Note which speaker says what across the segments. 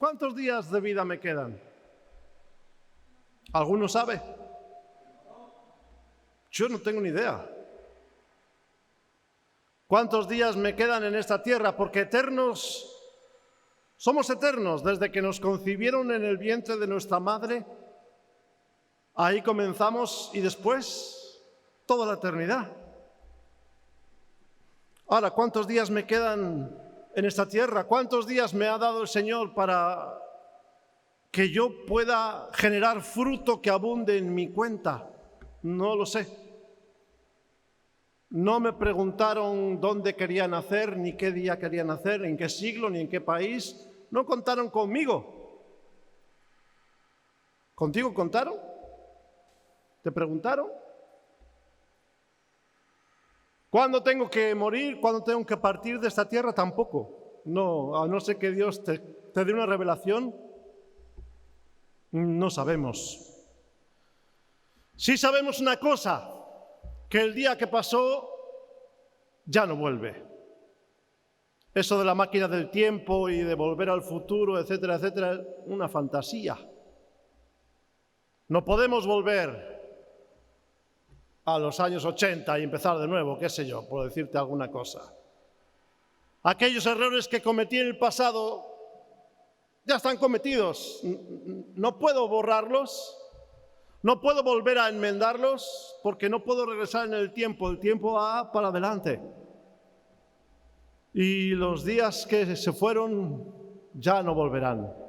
Speaker 1: ¿Cuántos días de vida me quedan? ¿Alguno sabe? Yo no tengo ni idea. ¿Cuántos días me quedan en esta tierra? Porque eternos, somos eternos desde que nos concibieron en el vientre de nuestra madre. Ahí comenzamos y después toda la eternidad. Ahora, ¿cuántos días me quedan en esta tierra? ¿Cuántos días me ha dado el Señor para que yo pueda generar fruto que abunde en mi cuenta? No lo sé. No me preguntaron dónde quería nacer, ni qué día quería nacer, en qué siglo, ni en qué país. No contaron conmigo. ¿Contigo contaron? ¿Te preguntaron? ¿Cuándo tengo que morir? ¿Cuándo tengo que partir de esta tierra? Tampoco. No, a no ser que Dios te dé una revelación, no sabemos. Sí sabemos una cosa, que el día que pasó ya no vuelve. Eso de la máquina del tiempo y de volver al futuro, etcétera, etcétera, es una fantasía. No podemos volver a los años 80 y empezar de nuevo, qué sé yo, por decirte alguna cosa. Aquellos errores que cometí en el pasado ya están cometidos. No puedo borrarlos, no puedo volver a enmendarlos, porque no puedo regresar en el tiempo va para adelante. Y los días que se fueron ya no volverán.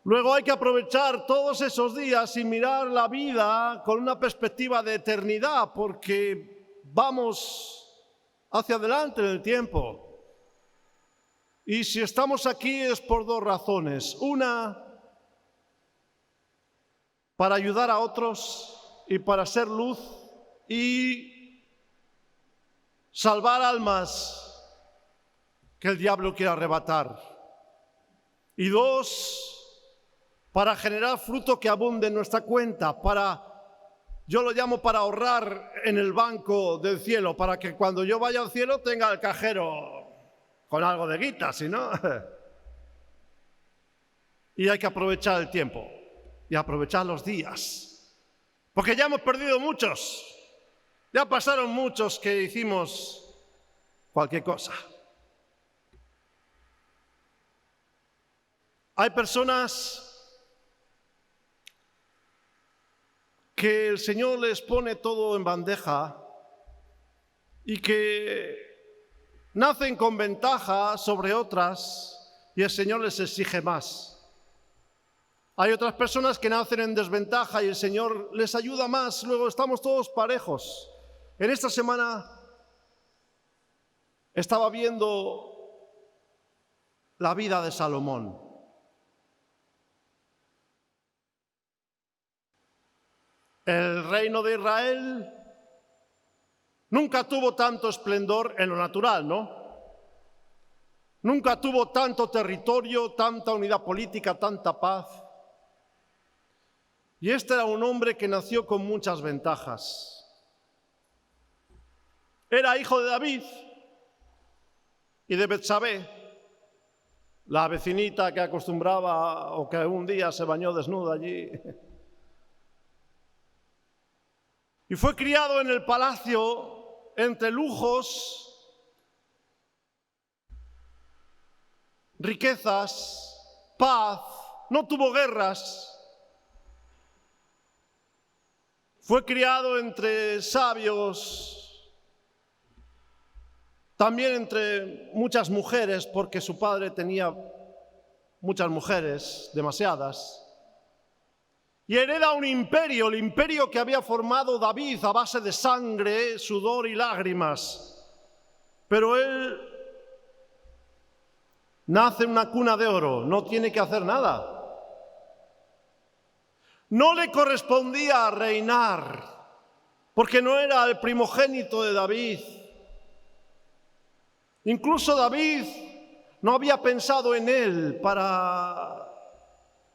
Speaker 1: Luego hay que aprovechar todos esos días y mirar la vida con una perspectiva de eternidad, porque vamos hacia adelante en el tiempo. Y si estamos aquí es por dos razones. Una, para ayudar a otros y para ser luz y salvar almas que el diablo quiere arrebatar. Y dos, para generar fruto que abunde en nuestra cuenta, yo lo llamo para ahorrar en el banco del cielo, para que cuando yo vaya al cielo tenga el cajero con algo de guita, si no. Y hay que aprovechar el tiempo y aprovechar los días, porque ya hemos perdido muchos, ya pasaron muchos que hicimos cualquier cosa. Hay personas que el Señor les pone todo en bandeja y que nacen con ventaja sobre otras y el Señor les exige más. Hay otras personas que nacen en desventaja y el Señor les ayuda más, luego estamos todos parejos. En esta semana estaba viendo la vida de Salomón. El reino de Israel nunca tuvo tanto esplendor en lo natural, ¿no? Nunca tuvo tanto territorio, tanta unidad política, tanta paz. Y este era un hombre que nació con muchas ventajas. Era hijo de David y de Betsabé, la vecinita que acostumbraba o que un día se bañó desnuda allí. Y fue criado en el palacio entre lujos, riquezas, paz, no tuvo guerras. Fue criado entre sabios, también entre muchas mujeres, porque su padre tenía muchas mujeres, demasiadas. Y hereda un imperio, el imperio que había formado David a base de sangre, sudor y lágrimas. Pero él nace en una cuna de oro, no tiene que hacer nada. No le correspondía reinar, porque no era el primogénito de David. Incluso David no había pensado en él para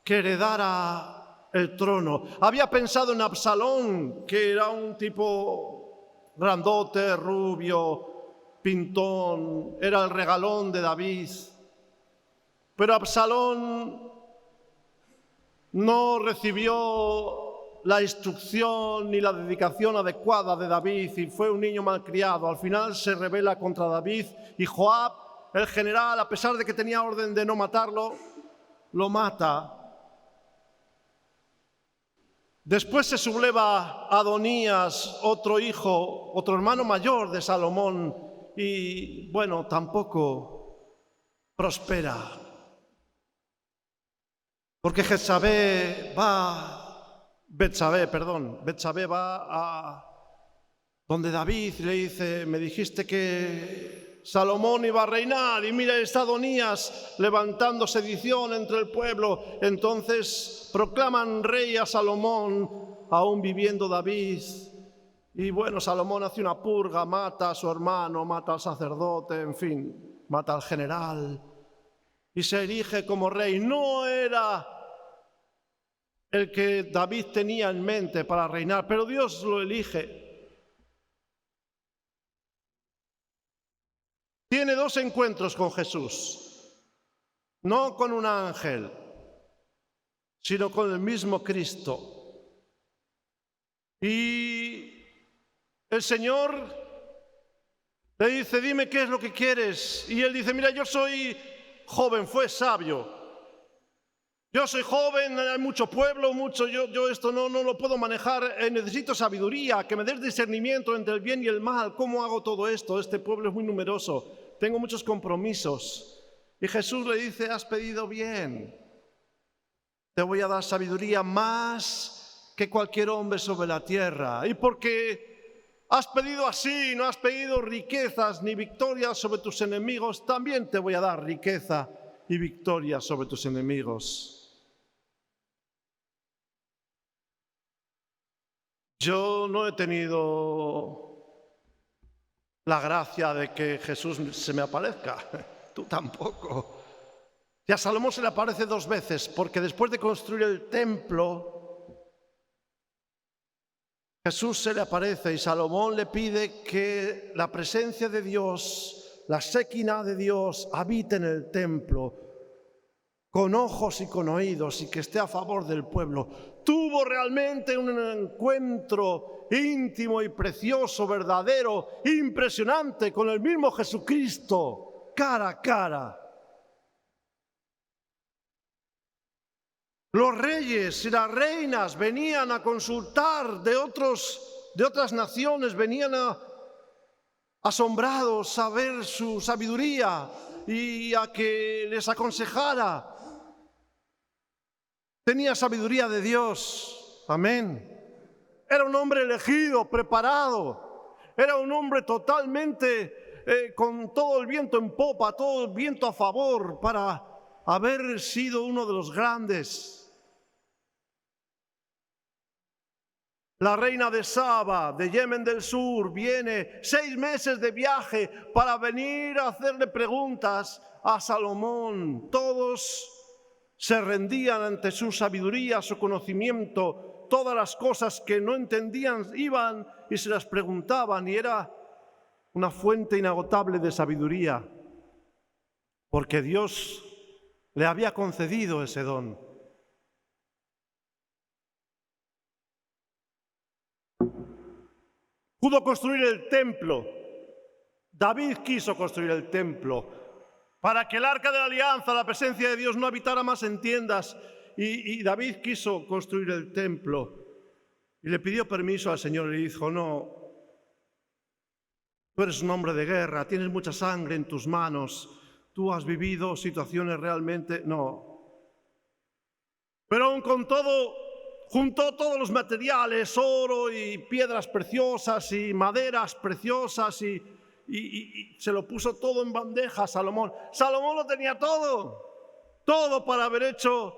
Speaker 1: que heredara el trono. Había pensado en Absalón, que era un tipo grandote, rubio, pintón, era el regalón de David. Pero Absalón no recibió la instrucción ni la dedicación adecuada de David y fue un niño malcriado. Al final se rebela contra David y Joab, el general, a pesar de que tenía orden de no matarlo, lo mata. Después se subleva Adonías, otro hijo, otro hermano mayor de Salomón, y bueno, tampoco prospera. Porque Betsabé va a donde David le dice, me dijiste que Salomón iba a reinar y mira, está Adonías levantando sedición entre el pueblo. Entonces proclaman rey a Salomón, aún viviendo David. Y bueno, Salomón hace una purga, mata a su hermano, mata al sacerdote, en fin, mata al general y se erige como rey. No era el que David tenía en mente para reinar, pero Dios lo elige. Tiene 2 encuentros con Jesús, no con un ángel, sino con el mismo Cristo. Y el Señor le dice, dime qué es lo que quieres. Y él dice, mira, yo soy joven, fue sabio. Yo soy joven, hay mucho pueblo, yo esto no lo puedo manejar, necesito sabiduría, que me des discernimiento entre el bien y el mal. ¿Cómo hago todo esto? Este pueblo es muy numeroso, tengo muchos compromisos. Y Jesús le dice, has pedido bien, te voy a dar sabiduría más que cualquier hombre sobre la tierra. Y porque has pedido así, no has pedido riquezas ni victorias sobre tus enemigos, también te voy a dar riqueza y victoria sobre tus enemigos. Yo no he tenido la gracia de que Jesús se me aparezca, tú tampoco. Y a Salomón se le aparece 2 veces, porque después de construir el templo, Jesús se le aparece y Salomón le pide que la presencia de Dios, la Shekinah de Dios, habite en el templo, con ojos y con oídos, y que esté a favor del pueblo. Tuvo realmente un encuentro íntimo y precioso, verdadero, impresionante con el mismo Jesucristo, cara a cara. Los reyes y las reinas venían a consultar de otras naciones, venían asombrados a ver su sabiduría y a que les aconsejara. Tenía sabiduría de Dios, amén. Era un hombre elegido, preparado. Era un hombre totalmente con todo el viento en popa, todo el viento a favor para haber sido uno de los grandes. La reina de Saba, de Yemen del Sur, viene 6 meses de viaje para venir a hacerle preguntas a Salomón. Todos se rendían ante su sabiduría, su conocimiento. Todas las cosas que no entendían iban y se las preguntaban, y era una fuente inagotable de sabiduría, porque Dios le había concedido ese don. Pudo construir el templo. David quiso construir el templo para que el arca de la alianza, la presencia de Dios, no habitara más en tiendas. Y David quiso construir el templo. Y le pidió permiso al Señor y le dijo, no, tú eres un hombre de guerra, tienes mucha sangre en tus manos, tú has vivido situaciones realmente... No. Pero aún con todo, juntó todos los materiales, oro y piedras preciosas y maderas preciosas y se lo puso todo en bandeja a Salomón. Salomón lo tenía todo para haber hecho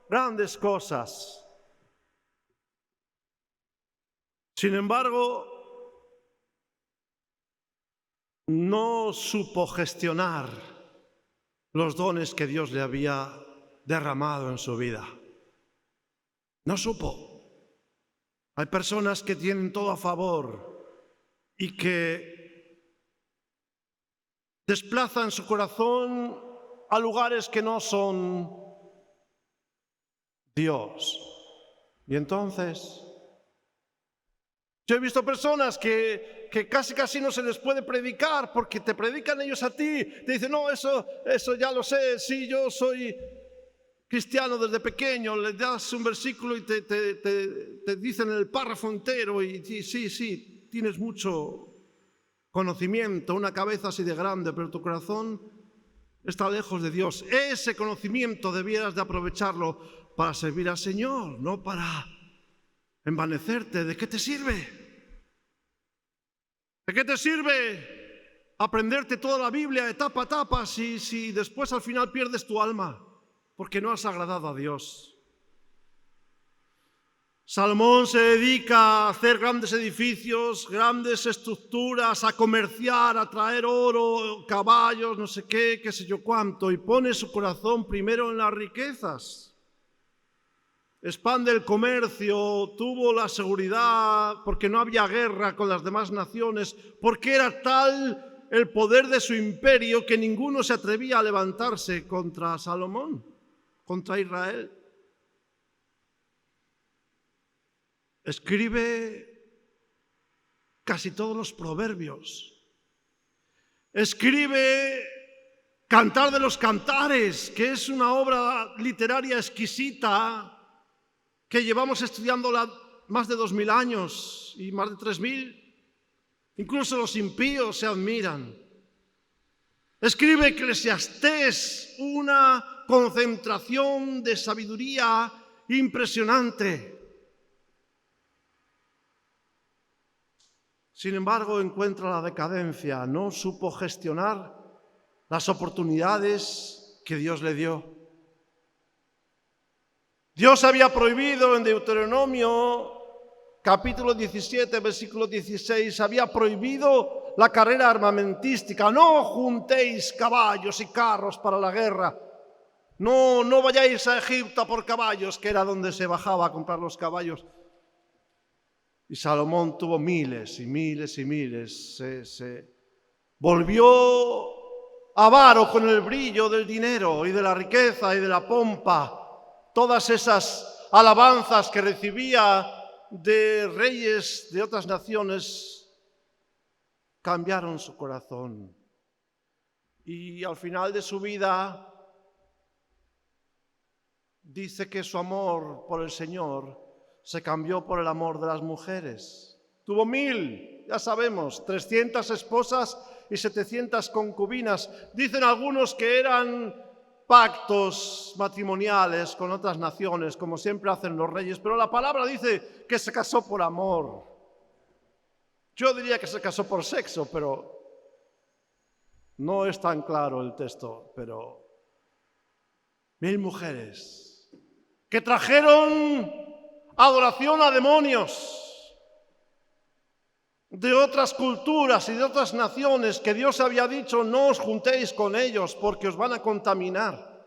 Speaker 1: grandes cosas. Sin embargo, no supo gestionar los dones que Dios le había derramado en su vida. No supo. Hay personas que tienen todo a favor y que desplazan su corazón a lugares que no son Dios. Y entonces, yo he visto personas que casi no se les puede predicar porque te predican ellos a ti. Te dicen, no, eso ya lo sé, sí, yo soy cristiano desde pequeño. Le das un versículo y te dicen el párrafo entero y sí, tienes mucho conocimiento, una cabeza así de grande, pero tu corazón está lejos de Dios. Ese conocimiento debieras de aprovecharlo para servir al Señor, no para envanecerte. ¿De qué te sirve? ¿De qué te sirve aprenderte toda la Biblia de tapa a tapa si después al final pierdes tu alma porque no has agradado a Dios? Salomón se dedica a hacer grandes edificios, grandes estructuras, a comerciar, a traer oro, caballos, no sé qué sé yo cuánto, y pone su corazón primero en las riquezas. Expande el comercio, tuvo la seguridad porque no había guerra con las demás naciones, porque era tal el poder de su imperio que ninguno se atrevía a levantarse contra Salomón, contra Israel. Escribe casi todos los proverbios. Escribe Cantar de los Cantares, que es una obra literaria exquisita que llevamos estudiándola más de 2000 años y más de 3000. Incluso los impíos se admiran. Escribe Eclesiastés, una concentración de sabiduría impresionante. Sin embargo, encuentra la decadencia. No supo gestionar las oportunidades que Dios le dio. Dios había prohibido en Deuteronomio capítulo 17, versículo 16, había prohibido la carrera armamentística. No juntéis caballos y carros para la guerra. No vayáis a Egipto por caballos, que era donde se bajaba a comprar los caballos. Y Salomón tuvo miles y miles y miles. Se volvió avaro con el brillo del dinero y de la riqueza y de la pompa. Todas esas alabanzas que recibía de reyes de otras naciones cambiaron su corazón. Y al final de su vida dice que su amor por el Señor se cambió por el amor de las mujeres. Tuvo 1000, ya sabemos, 300 esposas y 700 concubinas. Dicen algunos que eran pactos matrimoniales con otras naciones, como siempre hacen los reyes, pero la palabra dice que se casó por amor. Yo diría que se casó por sexo, pero no es tan claro el texto. Pero 1000 mujeres que trajeron adoración a demonios de otras culturas y de otras naciones que Dios había dicho, no os juntéis con ellos porque os van a contaminar.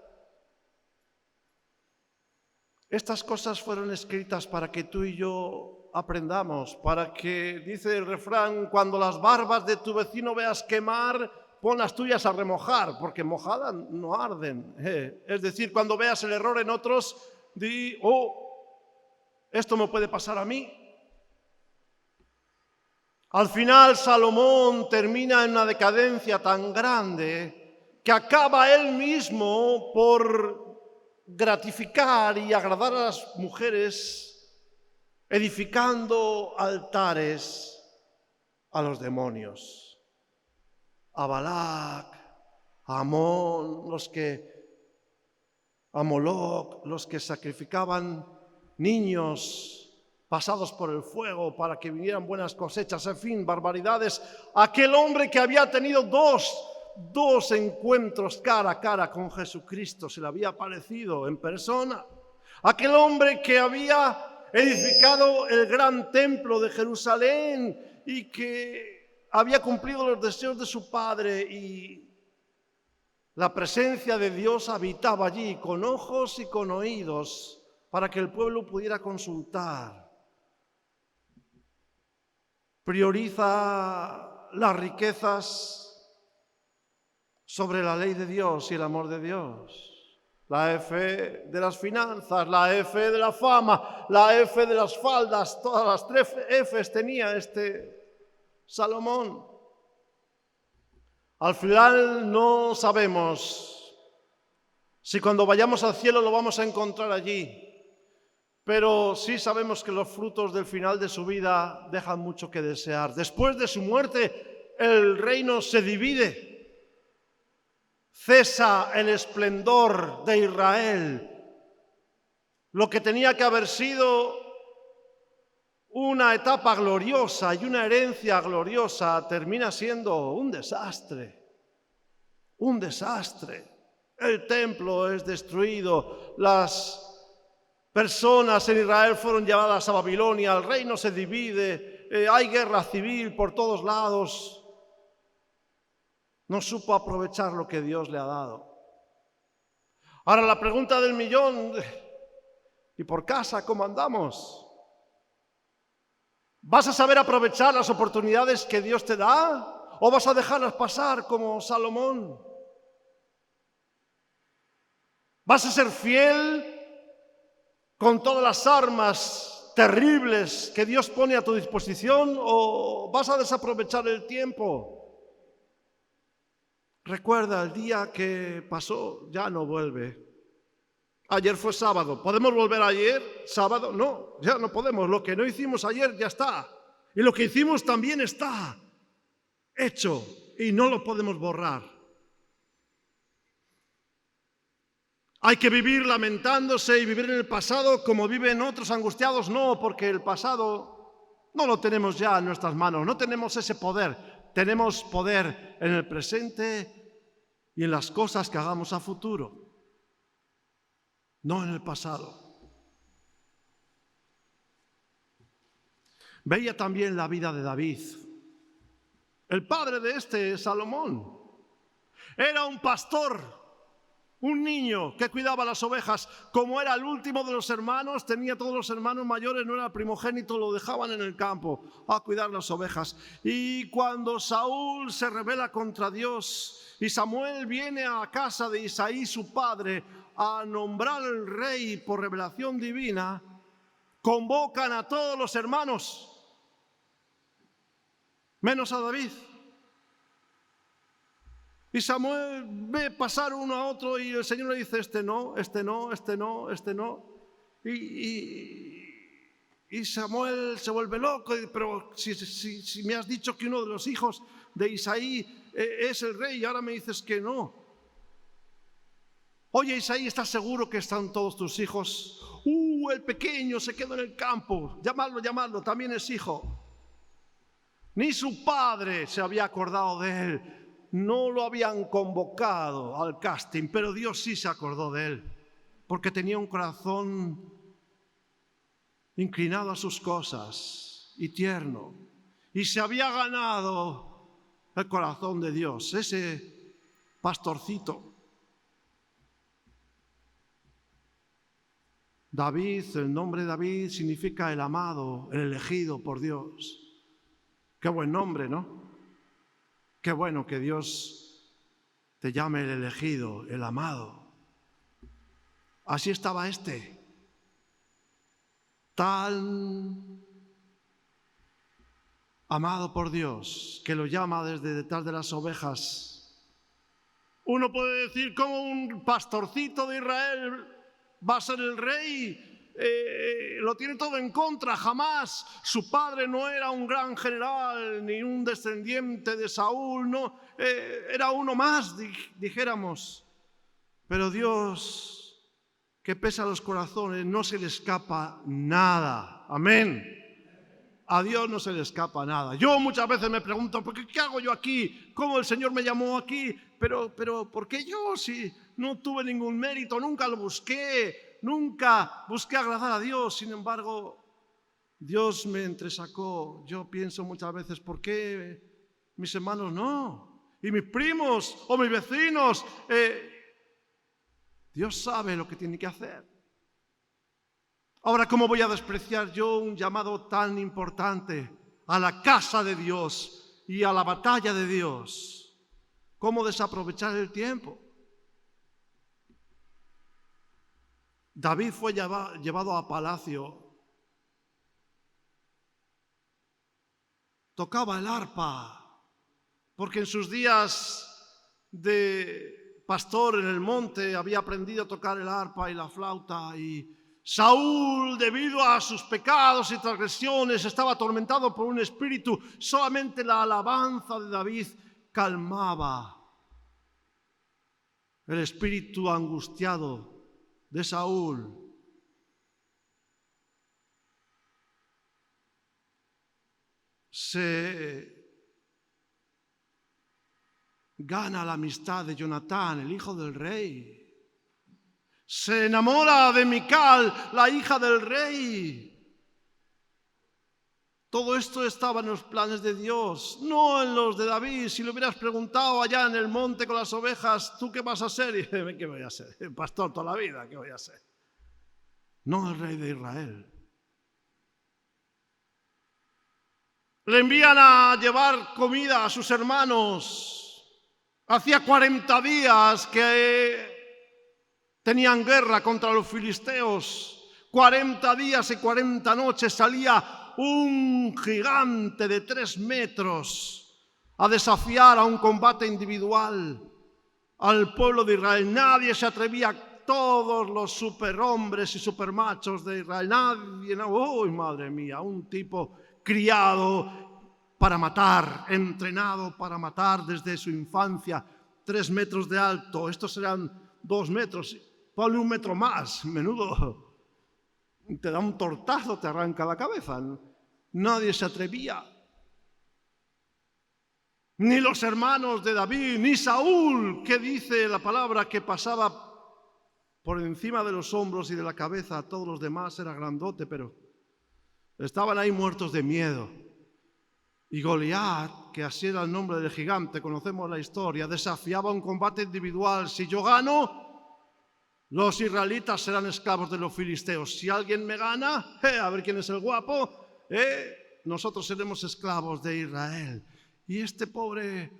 Speaker 1: Estas cosas fueron escritas para que tú y yo aprendamos, para que, dice el refrán, cuando las barbas de tu vecino veas quemar, pon las tuyas a remojar, porque mojadas no arden. Es decir, cuando veas el error en otros, di, esto me puede pasar a mí. Al final Salomón termina en una decadencia tan grande que acaba él mismo por gratificar y agradar a las mujeres edificando altares a los demonios. A Balac, a Amón, a Moloc, los que sacrificaban niños pasados por el fuego para que vinieran buenas cosechas, en fin, barbaridades. Aquel hombre que había tenido dos encuentros cara a cara con Jesucristo, se le había aparecido en persona. Aquel hombre que había edificado el gran templo de Jerusalén y que había cumplido los deseos de su padre, y la presencia de Dios habitaba allí con ojos y con oídos para que el pueblo pudiera consultar. Prioriza las riquezas sobre la ley de Dios y el amor de Dios. La F de las finanzas, la F de la fama, la F de las faldas, todas las 3 Fs tenía Salomón. Al final no sabemos si cuando vayamos al cielo lo vamos a encontrar allí, pero sí sabemos que los frutos del final de su vida dejan mucho que desear. Después de su muerte, el reino se divide. Cesa el esplendor de Israel. Lo que tenía que haber sido una etapa gloriosa y una herencia gloriosa termina siendo un desastre. Un desastre. El templo es destruido. Las personas en Israel fueron llevadas a Babilonia. El reino se divide. Hay guerra civil por todos lados. No supo aprovechar lo que Dios le ha dado. Ahora la pregunta del millón, ¿y por casa cómo andamos? ¿Vas a saber aprovechar las oportunidades que Dios te da o vas a dejarlas pasar como Salomón? ¿Vas a ser fiel con todas las armas terribles que Dios pone a tu disposición o vas a desaprovechar el tiempo? Recuerda, el día que pasó ya no vuelve. Ayer fue sábado. ¿Podemos volver ayer? ¿Sábado? No, ya no podemos. Lo que no hicimos ayer ya está. Y lo que hicimos también está hecho y no lo podemos borrar. Hay que vivir lamentándose y vivir en el pasado como viven otros angustiados. No, porque el pasado no lo tenemos ya en nuestras manos. No tenemos ese poder. Tenemos poder en el presente y en las cosas que hagamos a futuro, no en el pasado. Veía también la vida de David, el padre de Salomón. Era un pastor, un niño que cuidaba las ovejas. Como era el último de los hermanos, tenía todos los hermanos mayores, no era el primogénito, lo dejaban en el campo a cuidar las ovejas. Y cuando Saúl se rebela contra Dios y Samuel viene a casa de Isaí, su padre, a nombrar al rey por revelación divina, convocan a todos los hermanos, menos a David. Y Samuel ve pasar uno a otro y el Señor le dice, este no, este no, este no, este no. Y Samuel se vuelve loco, pero si me has dicho que uno de los hijos de Isaí es el rey y ahora me dices que no. Oye, Isaí, ¿estás seguro que están todos tus hijos? El pequeño se quedó en el campo. Llamadlo, también es hijo. Ni su padre se había acordado de él. No lo habían convocado al casting, pero Dios sí se acordó de él, porque tenía un corazón inclinado a sus cosas y tierno, y se había ganado el corazón de Dios, ese pastorcito. David, el nombre David significa el amado, el elegido por Dios. Qué buen nombre, ¿no? Qué bueno que Dios te llame el elegido, el amado. Así estaba tan amado por Dios, que lo llama desde detrás de las ovejas. Uno puede decir, ¿cómo un pastorcito de Israel va a ser el rey? Lo tiene todo en contra, jamás. Su padre no era un gran general ni un descendiente de Saúl, no, era uno más, dijéramos. Pero Dios, que pesa los corazones, no se le escapa nada. Amén. A Dios no se le escapa nada. Yo muchas veces me pregunto, ¿qué hago yo aquí? ¿Cómo el Señor me llamó aquí? Pero ¿por qué yo si no tuve ningún mérito? Nunca lo busqué. Nunca busqué agradar a Dios, sin embargo, Dios me entresacó. Yo pienso muchas veces, ¿por qué mis hermanos no? Y mis primos o mis vecinos. Dios sabe lo que tiene que hacer. Ahora, ¿cómo voy a despreciar yo un llamado tan importante a la casa de Dios y a la batalla de Dios? cómo desaprovechar el tiempo. David fue llevado a palacio. Tocaba el arpa, porque en sus días de pastor en el monte había aprendido a tocar el arpa y la flauta, y Saúl, debido a sus pecados y transgresiones, estaba atormentado por un espíritu. Solamente la alabanza de David calmaba el espíritu angustiado de Saúl. Se gana la amistad de Jonatán, el hijo del rey. Se enamora de Mical, la hija del rey. Todo esto estaba en los planes de Dios, no en los de David. Si le hubieras preguntado allá en el monte con las ovejas, ¿tú qué vas a ser? Y ¿qué voy a ser? El pastor toda la vida, ¿qué voy a ser? No el rey de Israel. Le envían a llevar comida a sus hermanos. Hacía 40 días que tenían guerra contra los filisteos. 40 días y 40 noches salía un gigante de 3 metros a desafiar a un combate individual al pueblo de Israel. Nadie se atrevía, todos los superhombres y supermachos de Israel. Nadie, ¡uy, madre mía! Un tipo criado para matar, entrenado para matar desde su infancia. 3 metros de alto, estos serán 2 metros. Ponle 1 metro más, menudo. Te da un tortazo, te arranca la cabeza. Nadie se atrevía. Ni los hermanos de David, ni Saúl, que dice la palabra que pasaba por encima de los hombros y de la cabeza. Todos los demás era grandote, pero estaban ahí muertos de miedo. Y Goliat, que así era el nombre del gigante, conocemos la historia, desafiaba un combate individual. Si yo gano, los israelitas serán esclavos de los filisteos. Si alguien me gana, a ver quién es el guapo, nosotros seremos esclavos de Israel. Y este pobre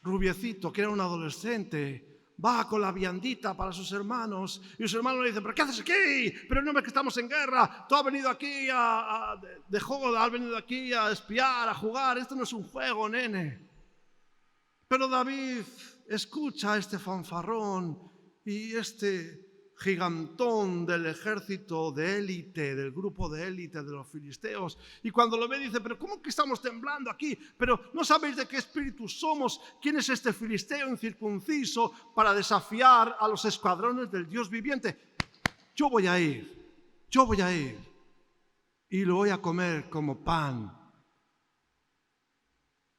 Speaker 1: rubiecito, que era un adolescente, va con la viandita para sus hermanos, y sus hermanos le dicen: ¿pero qué haces aquí? Pero no ves que estamos en guerra, tú has venido aquí de juego, has venido aquí a espiar, a jugar, esto no es un juego, nene. Pero David escucha a este fanfarrón y este gigantón del ejército de élite, del grupo de élite de los filisteos, y cuando lo ve dice: pero ¿cómo que estamos temblando aquí? Pero ¿no sabéis de qué espíritu somos? ¿Quién es este filisteo incircunciso para desafiar a los escuadrones del Dios viviente? Yo voy a ir y lo voy a comer como pan.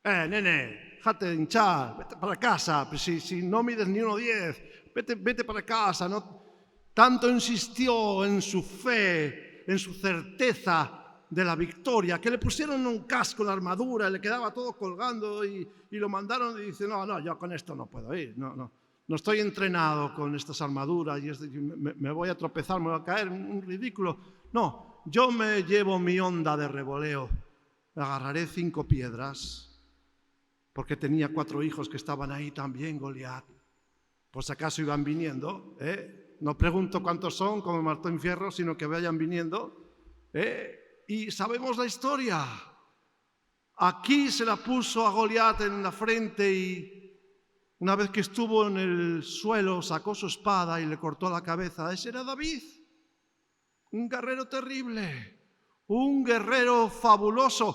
Speaker 1: Nene, déjate de hinchar, vete para casa. Si no mides ni 1,10, vete para casa. No, tanto insistió en su fe, en su certeza de la victoria, que le pusieron un casco, la armadura, le quedaba todo colgando y lo mandaron y dice: no, yo con esto no puedo ir, no estoy entrenado con estas armaduras y me voy a tropezar, me voy a caer, un ridículo. No, yo me llevo mi onda de revoleo, agarraré 5 piedras, porque tenía 4 hijos que estaban ahí también, Goliat. Por si acaso iban viniendo, No pregunto cuántos son, como Martín Fierro, sino que vayan viniendo. Y sabemos la historia. Aquí se la puso a Goliat en la frente y una vez que estuvo en el suelo sacó su espada y le cortó la cabeza. Ese era David, un guerrero terrible, un guerrero fabuloso,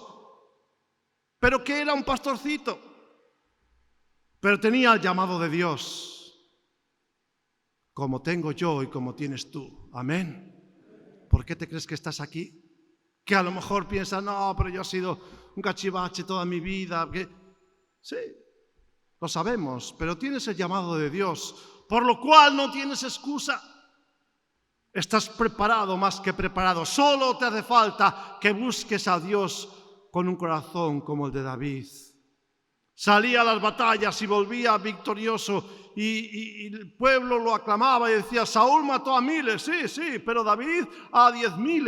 Speaker 1: pero que era un pastorcito, pero tenía el llamado de Dios, como tengo yo y como tienes tú. Amén. ¿Por qué te crees que estás aquí? Que a lo mejor piensas: no, pero yo he sido un cachivache toda mi vida. Sí, lo sabemos, pero tienes el llamado de Dios, por lo cual no tienes excusa. Estás preparado, más que preparado. Solo te hace falta que busques a Dios con un corazón como el de David. Salía a las batallas y volvía victorioso y el pueblo lo aclamaba y decía: Saúl mató a miles, sí, pero David a 10,000.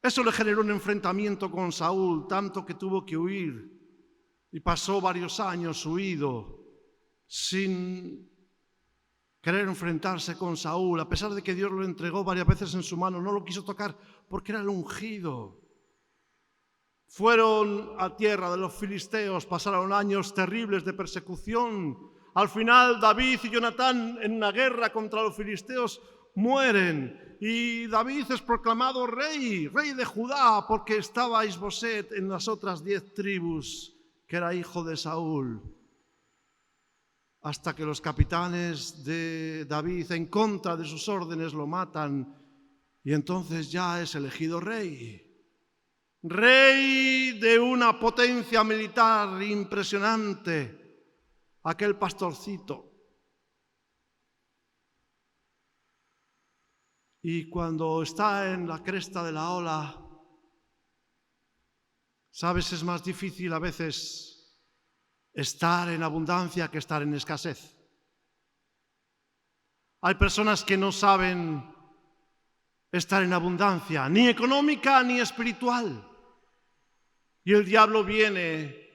Speaker 1: Eso le generó un enfrentamiento con Saúl, tanto que tuvo que huir. y pasó varios años huido, sin querer enfrentarse con Saúl, a pesar de que Dios lo entregó varias veces en su mano, no lo quiso tocar porque era el ungido. Fueron a tierra de los filisteos, pasaron años terribles de persecución. Al final David y Jonatán, en una guerra contra los filisteos, mueren. Y David es proclamado rey de Judá, porque estaba Isboset en las otras 10 tribus, que era hijo de Saúl. Hasta que los capitanes de David, en contra de sus órdenes, lo matan. Y entonces ya es elegido rey. Rey de una potencia militar impresionante, aquel pastorcito. Y cuando está en la cresta de la ola, sabes, es más difícil a veces estar en abundancia que estar en escasez. Hay personas que no saben estar en abundancia, ni económica ni espiritual. Y el diablo viene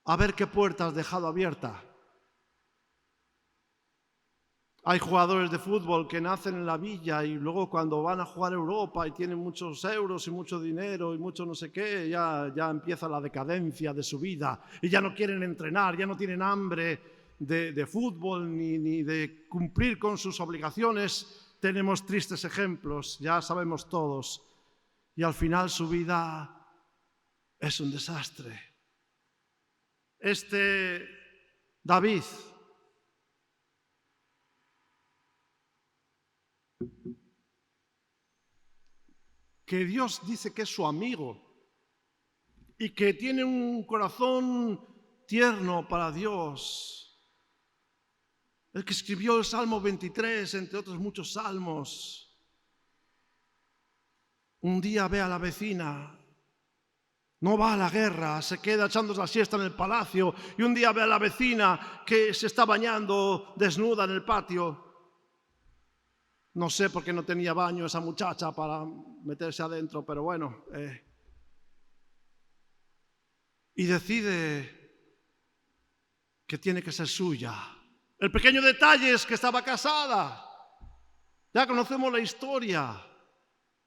Speaker 1: a ver qué puerta has dejado abierta. Hay jugadores de fútbol que nacen en la villa y luego cuando van a jugar a Europa y tienen muchos euros y mucho dinero y mucho no sé qué, ya empieza la decadencia de su vida y ya no quieren entrenar, ya no tienen hambre de fútbol ni de cumplir con sus obligaciones. Tenemos tristes ejemplos, ya sabemos todos. Y al final su vida es un desastre. Este David, que Dios dice que es su amigo y que tiene un corazón tierno para Dios, el que escribió el Salmo 23, entre otros muchos salmos, un día ve a la vecina, no va a la guerra, se queda echando la siesta en el palacio, y un día ve a la vecina que se está bañando desnuda en el patio. No sé por qué no tenía baño esa muchacha para meterse adentro, pero bueno. Y decide que tiene que ser suya. El pequeño detalle es que estaba casada. Ya conocemos la historia.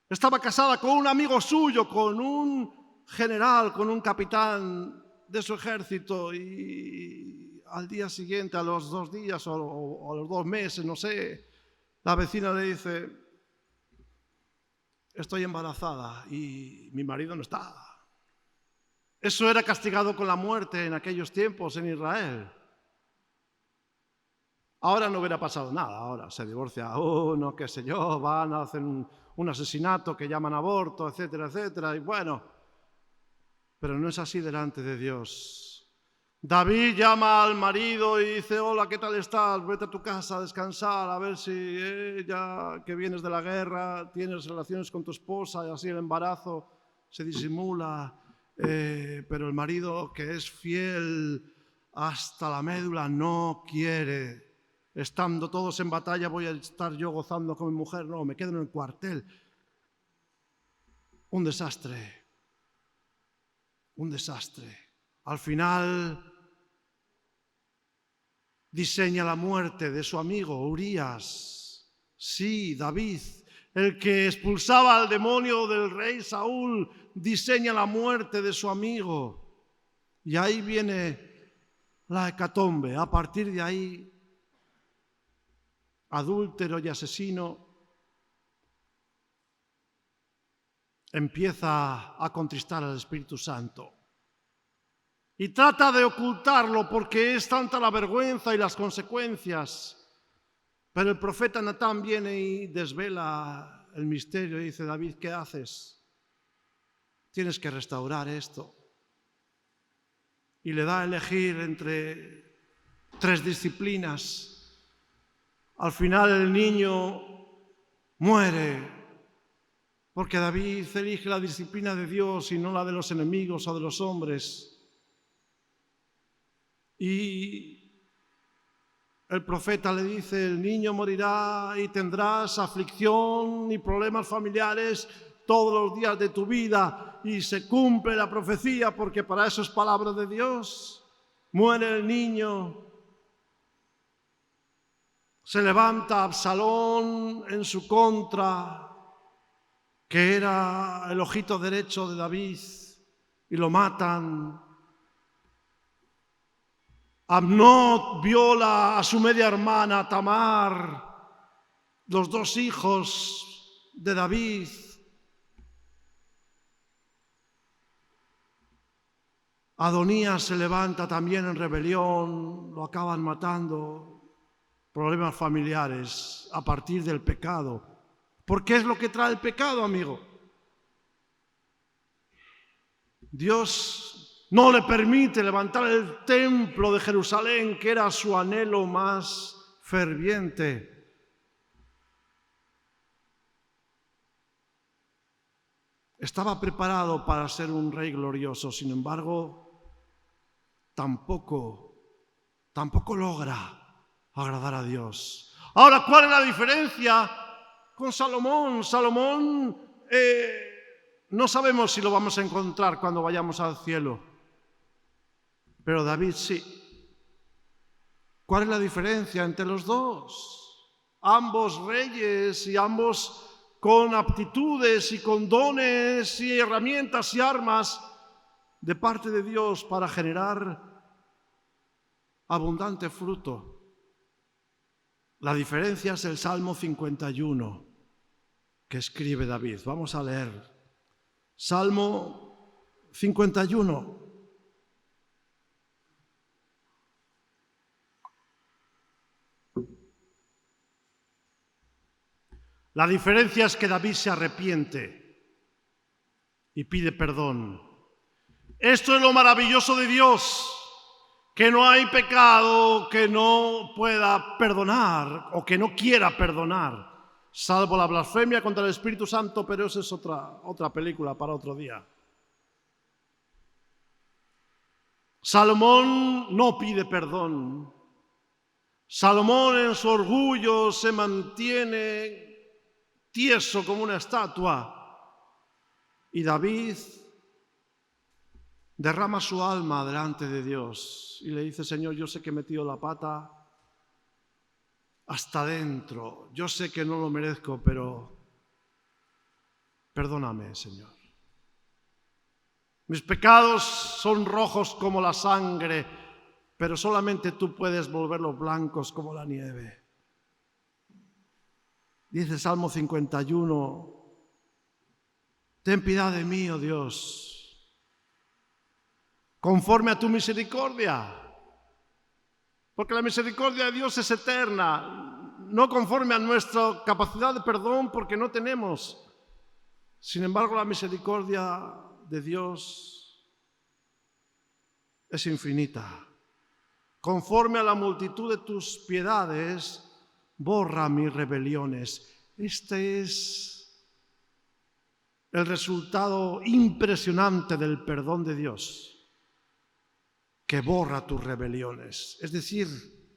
Speaker 1: Estaba casada con un amigo suyo, con un general, con un capitán de su ejército, y al día siguiente, a los 2 días o a los 2 meses, no sé, la vecina le dice: estoy embarazada y mi marido no está. Eso era castigado con la muerte en aquellos tiempos en Israel. Ahora no hubiera pasado nada, ahora se divorcia uno, qué sé yo, van a hacer un asesinato que llaman aborto, etcétera, etcétera, y bueno, pero no es así delante de Dios. David llama al marido y dice: hola, ¿qué tal estás? Vete a tu casa a descansar, a ver si ya que vienes de la guerra tienes relaciones con tu esposa, y así el embarazo se disimula. Pero el marido, que es fiel hasta la médula, no quiere. Estando todos en batalla, voy a estar yo gozando con mi mujer. No, me quedo en el cuartel. Un desastre. Un desastre. Al final diseña la muerte de su amigo Urías. Sí, David, el que expulsaba al demonio del rey Saúl, diseña la muerte de su amigo. Y ahí viene la hecatombe. A partir de ahí, adúltero y asesino, empieza a contristar al Espíritu Santo. Y trata de ocultarlo porque es tanta la vergüenza y las consecuencias. Pero el profeta Natán viene y desvela el misterio y dice: David, ¿qué haces? Tienes que restaurar esto. Y le da a elegir entre 3 disciplinas. Al final el niño muere porque David elige la disciplina de Dios y no la de los enemigos o de los hombres. Y el profeta le dice: el niño morirá y tendrás aflicción y problemas familiares todos los días de tu vida y se cumple la profecía, porque para eso es palabra de Dios. Muere el niño. Se levanta Absalón en su contra, que era el ojito derecho de David, y lo matan. Amnón viola a su media hermana Tamar, los dos hijos de David. Adonías se levanta también en rebelión, lo acaban matando. Problemas familiares a partir del pecado. ¿Por qué es lo que trae el pecado, amigo? Dios no le permite levantar el templo de Jerusalén, que era su anhelo más ferviente. Estaba preparado para ser un rey glorioso, sin embargo, tampoco logra agradar a Dios. Ahora, ¿cuál es la diferencia con Salomón? Salomón no sabemos si lo vamos a encontrar cuando vayamos al cielo, pero David sí. ¿Cuál es la diferencia entre los dos? Ambos reyes y ambos con aptitudes y con dones y herramientas y armas de parte de Dios para generar abundante fruto. La diferencia es el Salmo 51 que escribe David. Vamos a leer. Salmo 51. La diferencia es que David se arrepiente y pide perdón. Esto es lo maravilloso de Dios, que no hay pecado que no pueda perdonar o que no quiera perdonar, salvo la blasfemia contra el Espíritu Santo, pero esa es otra película para otro día. Salomón no pide perdón. Salomón en su orgullo se mantiene tieso como una estatua, y David derrama su alma delante de Dios y le dice: Señor, yo sé que he metido la pata hasta dentro, yo sé que no lo merezco, pero perdóname, Señor. Mis pecados son rojos como la sangre, pero solamente tú puedes volverlos blancos como la nieve. Dice Salmo 51, ten piedad de mí, oh Dios, conforme a tu misericordia, porque la misericordia de Dios es eterna, no conforme a nuestra capacidad de perdón, porque no tenemos. Sin embargo, la misericordia de Dios es infinita. Conforme a la multitud de tus piedades, borra mis rebeliones. Este es el resultado impresionante del perdón de Dios, que borra tus rebeliones, es decir,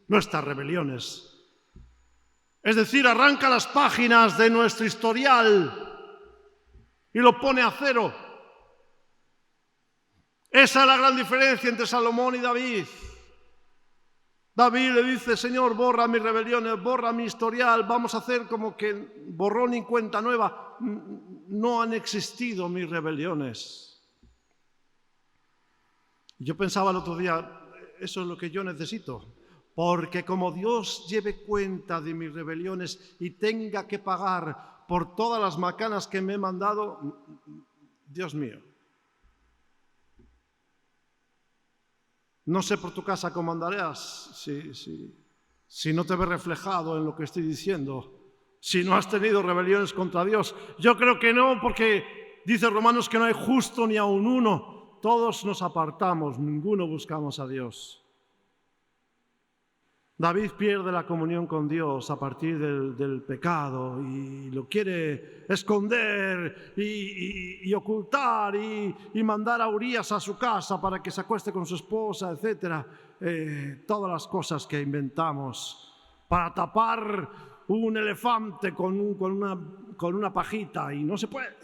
Speaker 1: nuestras rebeliones. Es decir, arranca las páginas de nuestro historial y lo pone a cero. Esa es la gran diferencia entre Salomón y David. David le dice: Señor, borra mis rebeliones, borra mi historial, vamos a hacer como que borrón y cuenta nueva. No han existido mis rebeliones. Yo pensaba el otro día, eso es lo que yo necesito, porque como Dios lleve cuenta de mis rebeliones y tenga que pagar por todas las macanas que me he mandado, Dios mío. No sé por tu casa cómo andarás, si no te ves reflejado en lo que estoy diciendo, si no has tenido rebeliones contra Dios. Yo creo que no, porque dice Romanos que no hay justo ni aun uno. Todos nos apartamos, ninguno buscamos a Dios. David pierde la comunión con Dios a partir del pecado y lo quiere esconder y ocultar y mandar a Urías a su casa para que se acueste con su esposa, etc. Todas las cosas que inventamos para tapar un elefante con una pajita, y no se puede.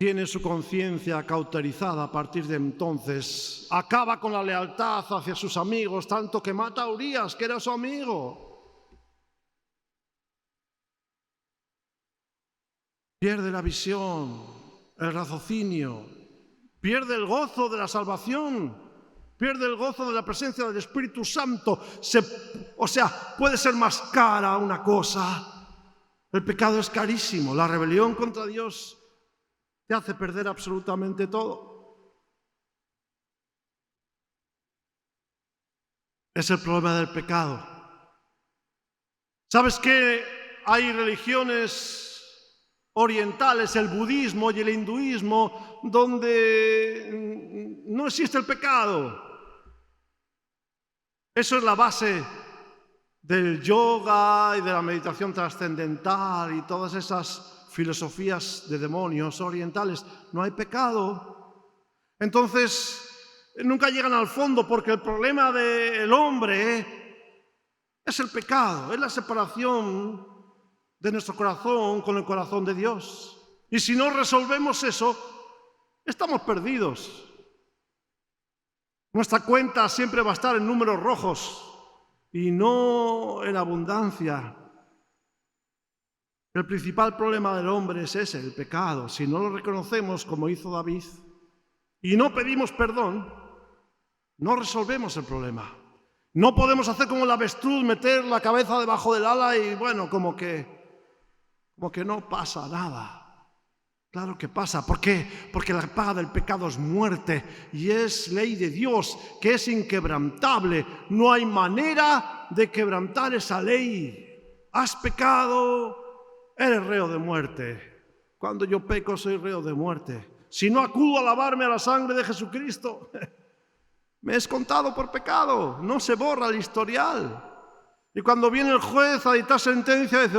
Speaker 1: tiene su conciencia cauterizada a partir de entonces. Acaba con la lealtad hacia sus amigos, tanto que mata a Urías, que era su amigo. Pierde la visión, el raciocinio, pierde el gozo de la salvación, pierde el gozo de la presencia del Espíritu Santo. Puede ser más cara una cosa. El pecado es carísimo. La rebelión contra Dios te hace perder absolutamente todo. Es el problema del pecado. ¿Sabes qué? Hay religiones orientales, el budismo y el hinduismo, donde no existe el pecado. Eso es la base del yoga y de la meditación trascendental y todas esas filosofías de demonios orientales. No hay pecado. Entonces, nunca llegan al fondo, porque el problema del hombre es el pecado, es la separación de nuestro corazón con el corazón de Dios. Y si no resolvemos eso, estamos perdidos. Nuestra cuenta siempre va a estar en números rojos y no en abundancia. El principal problema del hombre es ese, el pecado. Si no lo reconocemos como hizo David y no pedimos perdón, no resolvemos el problema. No podemos hacer como el avestruz, meter la cabeza debajo del ala y bueno, como que no pasa nada. Claro que pasa. ¿Por qué? Porque la paga del pecado es muerte y es ley de Dios que es inquebrantable. No hay manera de quebrantar esa ley. Has pecado, eres reo de muerte. Cuando yo peco soy reo de muerte. Si no acudo a lavarme a la sangre de Jesucristo, me es contado por pecado. No se borra el historial. Y cuando viene el juez a dictar sentencia, dice,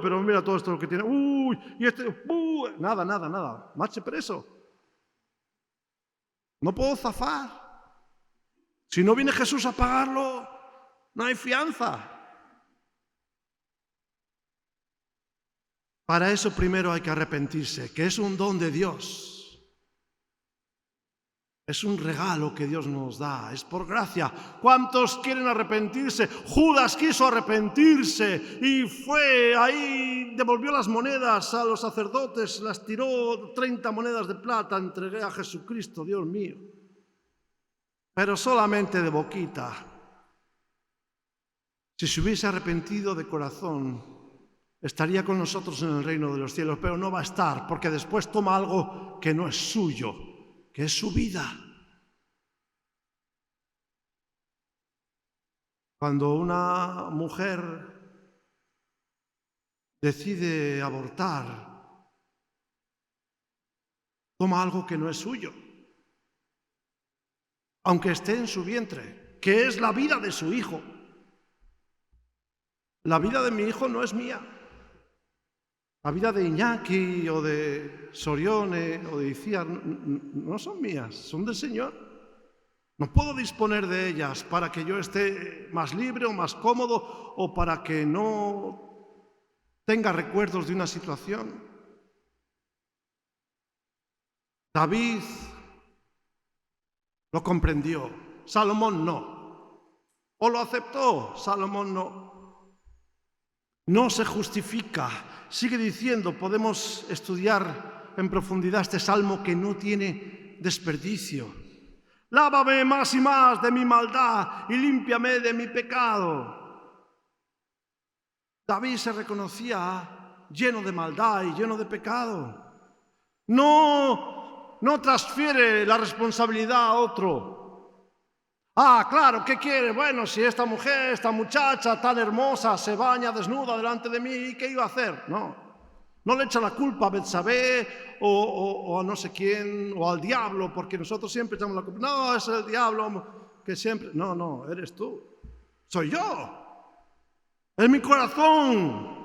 Speaker 1: pero mira todo esto lo que tiene. Nada. Marche preso. No puedo zafar. Si no viene Jesús a pagarlo, no hay fianza. Para eso primero hay que arrepentirse, que es un don de Dios. Es un regalo que Dios nos da, es por gracia. ¿Cuántos quieren arrepentirse? Judas quiso arrepentirse y fue ahí, devolvió las monedas a los sacerdotes, las tiró, 30 monedas de plata, entregué a Jesucristo, Dios mío. Pero solamente de boquita. Si se hubiese arrepentido de corazón, estaría con nosotros en el reino de los cielos, pero no va a estar, porque después toma algo que no es suyo, que es su vida. Cuando una mujer decide abortar, toma algo que no es suyo, aunque esté en su vientre, que es la vida de su hijo. La vida de mi hijo no es mía. La vida de Iñaki o de Sorione o de Iciar no son mías, son del Señor. No puedo disponer de ellas para que yo esté más libre o más cómodo o para que no tenga recuerdos de una situación. David lo comprendió, Salomón no. O lo aceptó, Salomón no. No se justifica. Sigue diciendo, podemos estudiar en profundidad este salmo que no tiene desperdicio. Lávame más y más de mi maldad y límpiame de mi pecado. David se reconocía lleno de maldad y lleno de pecado. No transfiere la responsabilidad a otro. Claro, ¿qué quiere? Bueno, si esta mujer, esta muchacha tan hermosa se baña desnuda delante de mí, ¿qué iba a hacer? No le echa la culpa a Betsabé o a no sé quién, o al diablo, porque nosotros siempre echamos la culpa. No, es el diablo que siempre... No, eres tú. Soy yo. Es mi corazón.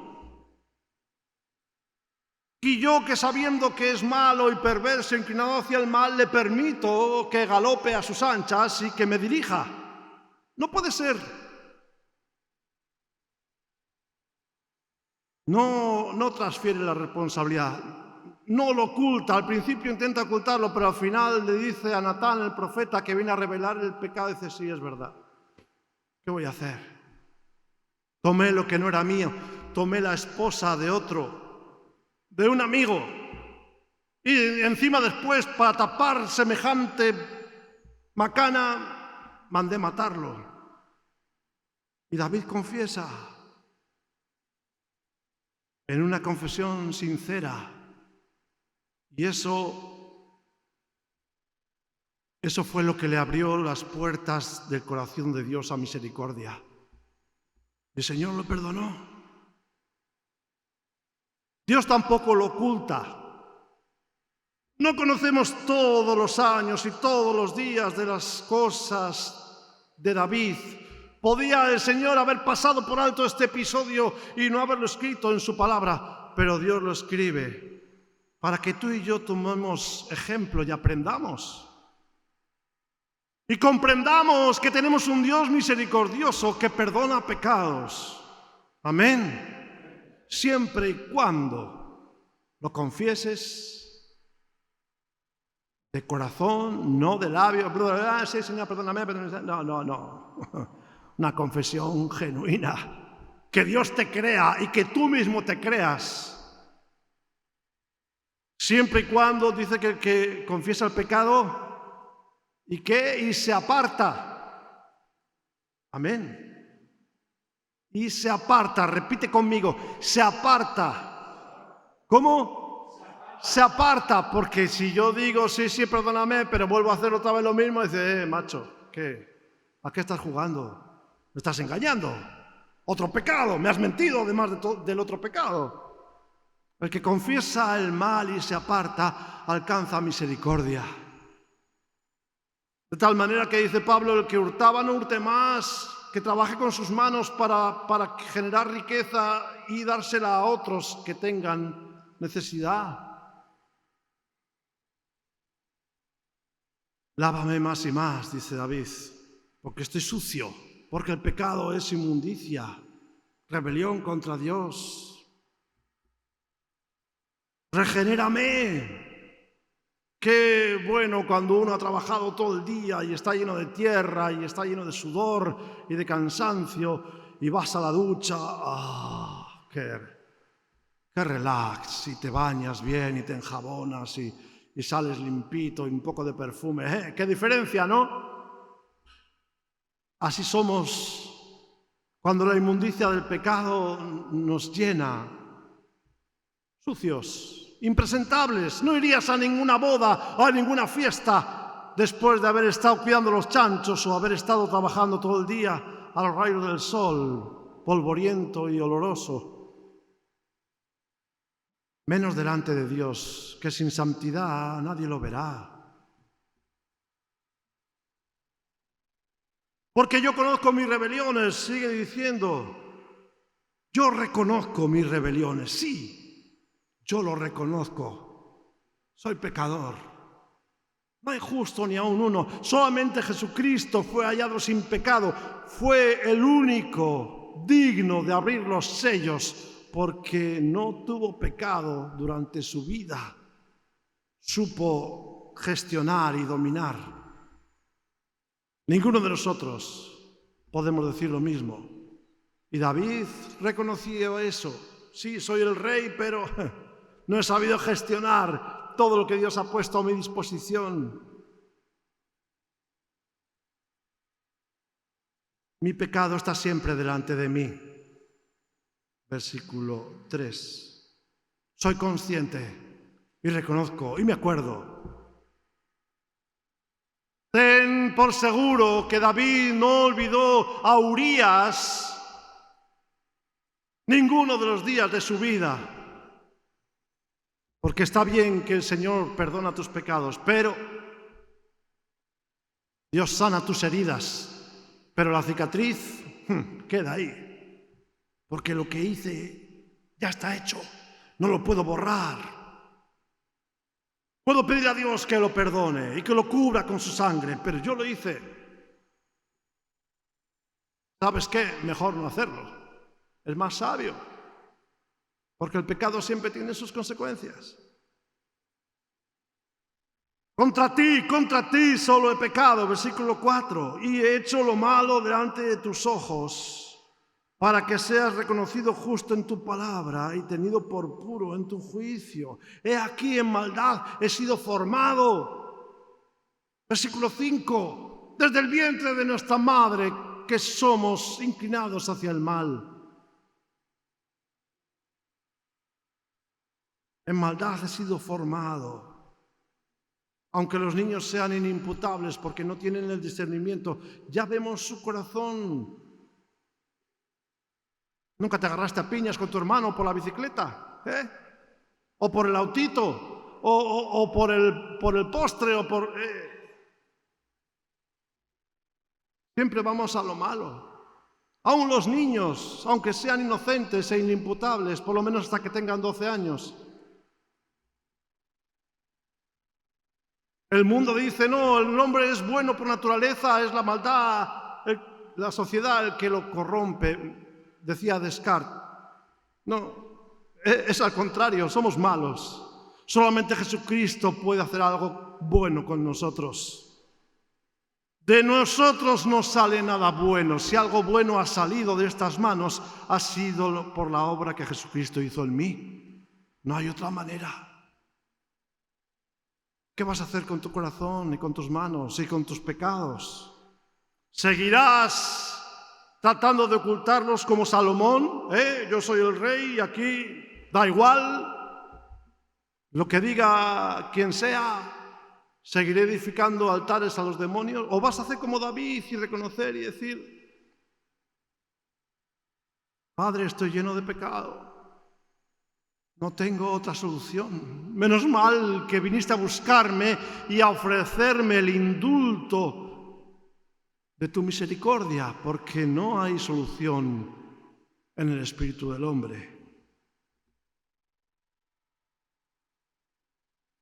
Speaker 1: Y yo, que sabiendo que es malo y perverso, inclinado hacia el mal, le permito que galope a sus anchas y que me dirija. No puede ser. No transfiere la responsabilidad. no lo oculta. Al principio intenta ocultarlo, pero al final le dice a Natán, el profeta, que viene a revelar el pecado, y dice, sí, es verdad. ¿Qué voy a hacer? Tomé lo que no era mío, tomé la esposa de otro, de un amigo, y encima después, para tapar semejante macana, mandé matarlo. Y David confiesa, en una confesión sincera, y eso fue lo que le abrió las puertas del corazón de Dios a misericordia. El Señor lo perdonó. Dios tampoco lo oculta. No conocemos todos los años y todos los días de las cosas de David. Podía el Señor haber pasado por alto este episodio y no haberlo escrito en su palabra, pero Dios lo escribe para que tú y yo tomemos ejemplo y aprendamos. Y comprendamos que tenemos un Dios misericordioso que perdona pecados. Amén. Siempre y cuando lo confieses de corazón, no de labio. Sí, Señor, perdóname. No. Una confesión genuina. Que Dios te crea y que tú mismo te creas. Siempre y cuando dice que confiesa el pecado y se aparta. Amén. Y se aparta, repite conmigo, se aparta. ¿Cómo? Se aparta, porque si yo digo, sí, perdóname, pero vuelvo a hacer otra vez lo mismo, dice, macho, ¿qué? ¿A qué estás jugando? ¿Me estás engañando? Otro pecado, me has mentido además del otro pecado. El que confiesa el mal y se aparta, alcanza misericordia. De tal manera que dice Pablo, el que hurtaba no hurte más, que trabaje con sus manos para generar riqueza y dársela a otros que tengan necesidad. Lávame más y más, dice David, porque estoy sucio, porque el pecado es inmundicia, rebelión contra Dios. Regenérame. Qué bueno cuando uno ha trabajado todo el día y está lleno de tierra y está lleno de sudor y de cansancio y vas a la ducha. Qué relax, y te bañas bien y te enjabonas y sales limpito y un poco de perfume. Qué diferencia, ¿no? Así somos cuando la inmundicia del pecado nos llena. Sucios, impresentables, no irías a ninguna boda o a ninguna fiesta después de haber estado cuidando los chanchos o haber estado trabajando todo el día a los rayos del sol, polvoriento y oloroso. Menos delante de Dios, que sin santidad nadie lo verá. Porque yo conozco mis rebeliones, sigue diciendo. Yo reconozco mis rebeliones, sí. Yo lo reconozco, soy pecador. No hay justo ni aun uno, solamente Jesucristo fue hallado sin pecado, fue el único digno de abrir los sellos porque no tuvo pecado durante su vida, supo gestionar y dominar. Ninguno de nosotros podemos decir lo mismo. Y David reconoció eso, sí, soy el rey, pero no he sabido gestionar todo lo que Dios ha puesto a mi disposición. Mi pecado está siempre delante de mí. Versículo 3. Soy consciente y reconozco y me acuerdo. Ten por seguro que David no olvidó a Urías ninguno de los días de su vida. Porque está bien que el Señor perdona tus pecados, pero Dios sana tus heridas, pero la cicatriz queda ahí. Porque lo que hice ya está hecho, no lo puedo borrar. Puedo pedir a Dios que lo perdone y que lo cubra con su sangre, pero yo lo hice. ¿Sabes qué? Mejor no hacerlo. Es más sabio. Porque el pecado siempre tiene sus consecuencias. Contra ti solo he pecado, versículo 4, y he hecho lo malo delante de tus ojos, para que seas reconocido justo en tu palabra y tenido por puro en tu juicio. He aquí en maldad he sido formado. Versículo 5, desde el vientre de nuestra madre, que somos inclinados hacia el mal. En maldad he sido formado. Aunque los niños sean inimputables porque no tienen el discernimiento, ya vemos su corazón. ¿Nunca te agarraste a piñas con tu hermano por la bicicleta? ¿O por el autito? ¿O por el postre? Siempre vamos a lo malo. Aún los niños, aunque sean inocentes e inimputables, por lo menos hasta que tengan 12 años. El mundo dice, no, el hombre es bueno por naturaleza, es la maldad, la sociedad el que lo corrompe, decía Descartes. No, es al contrario, somos malos. Solamente Jesucristo puede hacer algo bueno con nosotros. De nosotros no sale nada bueno. Si algo bueno ha salido de estas manos, ha sido por la obra que Jesucristo hizo en mí. No hay otra manera. ¿Qué vas a hacer con tu corazón y con tus manos y con tus pecados? ¿Seguirás tratando de ocultarlos como Salomón? Yo soy el rey y aquí da igual lo que diga quien sea. ¿Seguiré edificando altares a los demonios? ¿O vas a hacer como David y reconocer y decir, Padre, estoy lleno de pecado? No tengo otra solución. Menos mal que viniste a buscarme y a ofrecerme el indulto de tu misericordia, porque no hay solución en el espíritu del hombre.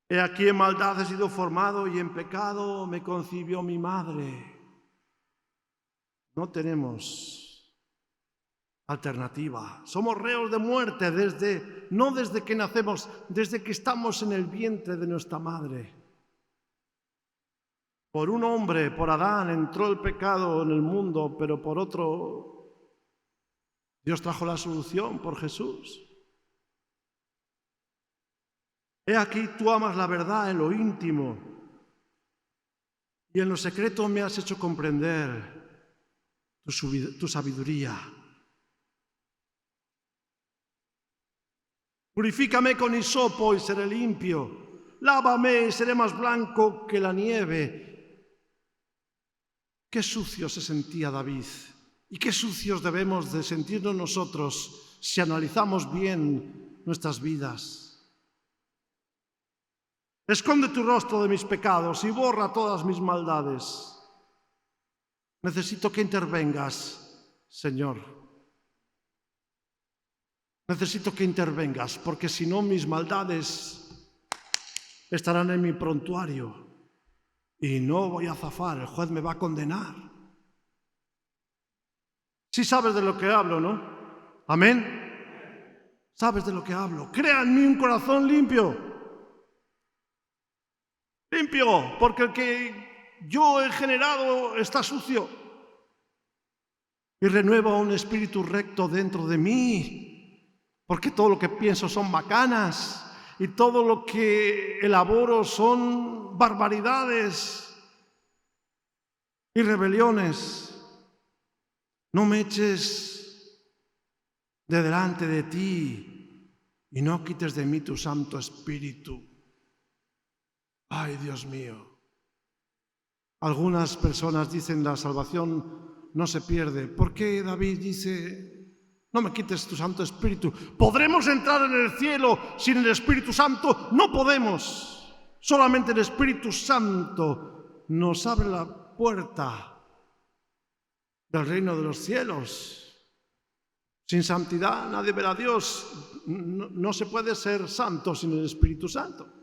Speaker 1: He aquí en maldad he sido formado y en pecado me concibió mi madre. No tenemos alternativa. Somos reos de muerte no desde que nacemos, desde que estamos en el vientre de nuestra madre. Por un hombre, por Adán, entró el pecado en el mundo, pero por otro, Dios trajo la solución por Jesús. He aquí tú amas la verdad en lo íntimo y en lo secreto me has hecho comprender tu sabiduría. Purifícame con hisopo y seré limpio. Lávame y seré más blanco que la nieve. Qué sucio se sentía David y qué sucios debemos de sentirnos nosotros si analizamos bien nuestras vidas. Esconde tu rostro de mis pecados y borra todas mis maldades. Necesito que intervengas, Señor. Necesito que intervengas, porque si no mis maldades estarán en mi prontuario y no voy a zafar, el juez me va a condenar. Sí sabes de lo que hablo, ¿no? Amén. Sabes de lo que hablo. Crea en mí un corazón limpio. Limpio, porque el que yo he generado está sucio. Y renueva un espíritu recto dentro de mí. Porque todo lo que pienso son macanas y todo lo que elaboro son barbaridades y rebeliones. No me eches de delante de ti y no quites de mí tu Santo Espíritu. Ay, Dios mío. Algunas personas dicen la salvación no se pierde. ¿Por qué David dice, no me quites tu Santo Espíritu? ¿Podremos entrar en el cielo sin el Espíritu Santo? No podemos. Solamente el Espíritu Santo nos abre la puerta del reino de los cielos. Sin santidad nadie verá a Dios. No se puede ser santo sin el Espíritu Santo.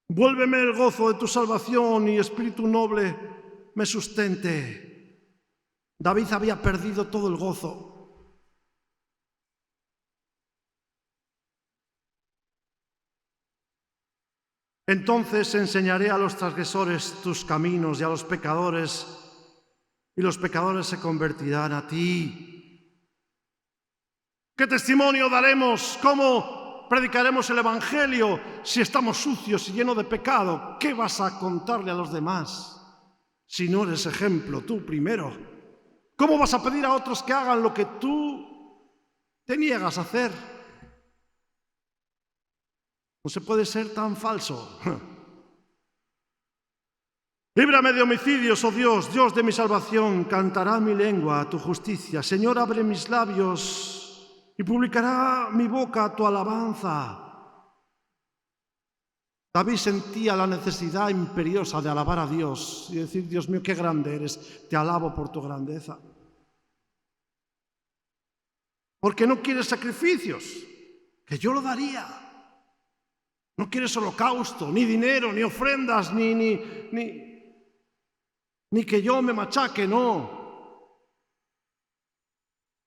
Speaker 1: Vuélveme el gozo de tu salvación y espíritu noble me sustente. David había perdido todo el gozo. Entonces enseñaré a los transgresores tus caminos y a los pecadores, y los pecadores se convertirán a ti. ¿Qué testimonio daremos? ¿Cómo predicaremos el Evangelio si estamos sucios y llenos de pecado? ¿Qué vas a contarle a los demás si no eres ejemplo tú primero? ¿Cómo vas a pedir a otros que hagan lo que tú te niegas a hacer? No se puede ser tan falso. Líbrame de homicidios, oh Dios, Dios de mi salvación, cantará mi lengua tu justicia. Señor, abre mis labios y publicará mi boca tu alabanza. David sentía la necesidad imperiosa de alabar a Dios y decir: Dios mío, qué grande eres, te alabo por tu grandeza. Porque no quieres sacrificios, que yo lo daría. No quieres holocausto, ni dinero, ni ofrendas, ni que yo me machaque, no.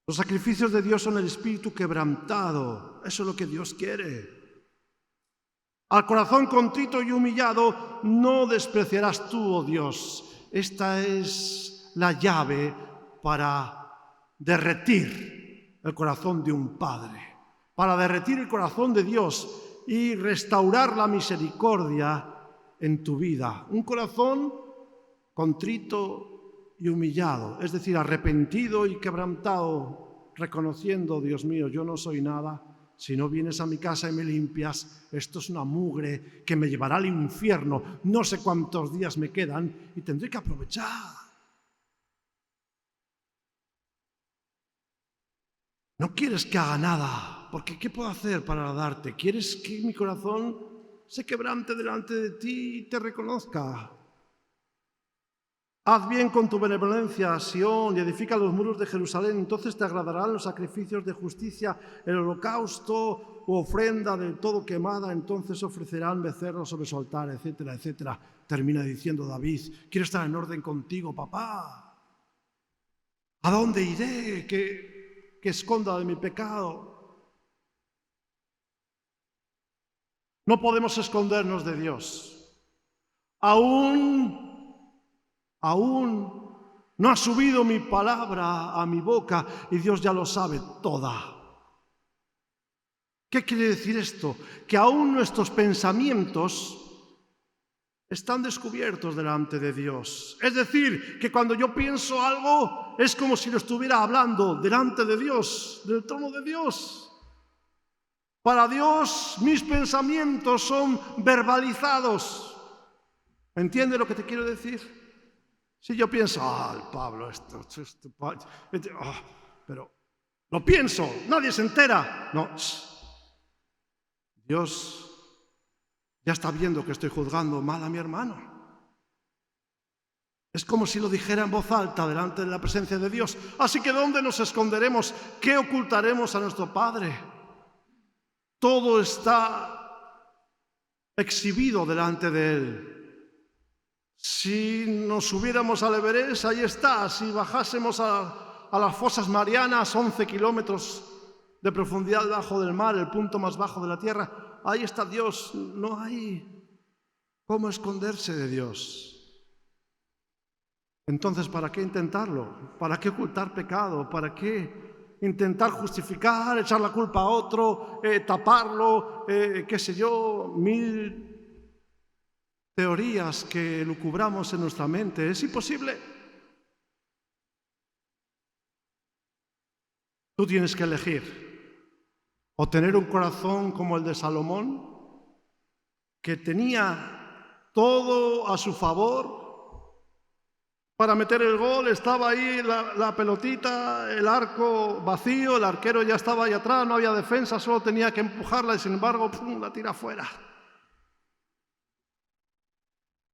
Speaker 1: Los sacrificios de Dios son el espíritu quebrantado. Eso es lo que Dios quiere. Al corazón contrito y humillado no despreciarás tú, oh Dios. Esta es la llave para derretir el corazón de un padre, para derretir el corazón de Dios y restaurar la misericordia en tu vida. Un corazón contrito y humillado, es decir, arrepentido y quebrantado, reconociendo: Dios mío, yo no soy nada. Si no vienes a mi casa y me limpias, esto es una mugre que me llevará al infierno. No sé cuántos días me quedan y tendré que aprovechar. No quieres que haga nada, porque ¿qué puedo hacer para darte? Quieres que mi corazón se quebrante delante de ti y te reconozca. Haz bien con tu benevolencia, Sión, y edifica los muros de Jerusalén. Entonces te agradarán los sacrificios de justicia, el holocausto u ofrenda del todo quemada. Entonces ofrecerán becerros sobre su altar, etcétera, etcétera. Termina diciendo David: quiero estar en orden contigo, papá. ¿A dónde iré que esconda de mi pecado? No podemos escondernos de Dios. Aún no ha subido mi palabra a mi boca y Dios ya lo sabe toda. ¿Qué quiere decir esto? Que aún nuestros pensamientos están descubiertos delante de Dios. Es decir, que cuando yo pienso algo es como si lo estuviera hablando delante de Dios, del trono de Dios. Para Dios mis pensamientos son verbalizados. ¿Entiende lo que te quiero decir? Si yo pienso: Pablo, pero lo pienso, nadie se entera. No, Dios ya está viendo que estoy juzgando mal a mi hermano. Es como si lo dijera en voz alta delante de la presencia de Dios. Así que ¿dónde nos esconderemos? ¿Qué ocultaremos a nuestro Padre? Todo está exhibido delante de Él. Si nos subiéramos al Everest, ahí está. Si bajásemos a las fosas marianas, 11 kilómetros de profundidad bajo del mar, el punto más bajo de la tierra, ahí está Dios. No hay cómo esconderse de Dios. Entonces, ¿para qué intentarlo? ¿Para qué ocultar pecado? ¿Para qué intentar justificar, echar la culpa a otro, taparlo, qué sé yo, mil teorías que lucubramos en nuestra mente? Es imposible. Tú tienes que elegir: o tener un corazón como el de Salomón, que tenía todo a su favor para meter el gol. Estaba ahí la pelotita, el arco vacío, el arquero ya estaba ahí atrás, no había defensa, solo tenía que empujarla y sin embargo la tira fuera.